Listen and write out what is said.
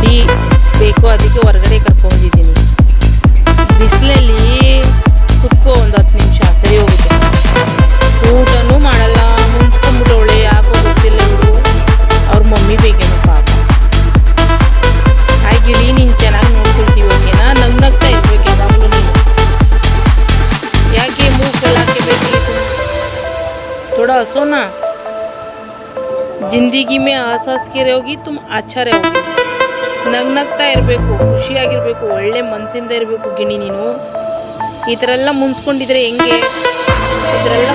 ಗಿಳಿ ಬೇಕು, ಅದಕ್ಕೆ ಹೊರಗಡೆ ಕರ್ಕೊಂಡ್ಬಂದಿದ್ದೀನಿ. ಬಿಸಿಲಲ್ಲಿ ಕುತ್ಕೋ ಒಂದು 10 ನಿಮಿಷ, ಸರಿ ಹೋಗುತ್ತೆ. ಊಟನೂ ಮಾಡಲ್ಲ, ಮುಂಚ್ಕೊಂಡ್ಬಿಟ್ಟವಳೆ, ಯಾಕೋ ಗೊತ್ತಿಲ್ಲ ಇವಳು. ಅವ್ರ ಮಮ್ಮಿ ಬೇಕೇನೋ ಪಾಪ. ಆ ಗಿಳಿ ನೀನು ಚೆನ್ನಾಗಿ ನೋಡ್ಕೊಳ್ತೀವಿ, ಓಕೆನಾ? ನಗ್ನಗ್ತಾ ಇರ್ಬೇಕು ಯಾವಾಗಲೂ ನೀನು. ಯಾಕೆ ಮೂಗಲ್ಲಾಕೆ ಬೇಕು? थोड़ा हंसो ना. जिंदगी में हंस हंस के रहोगी तुम, अच्छा रहोगी. ನಗ್ನಗ್ತಾ ಇರಬೇಕು, ಖುಷಿಯಾಗಿರ್ಬೇಕು, ಒಳ್ಳೆ ಮನಸ್ಸಿಂದ ಇರಬೇಕು ಗಿಣಿ ನೀನು. ಈ ಥರ ಎಲ್ಲ ಮುನ್ಸ್ಕೊಂಡಿದ್ರೆ ಹೆಂಗೆ? ಈ ಥರ ಎಲ್ಲ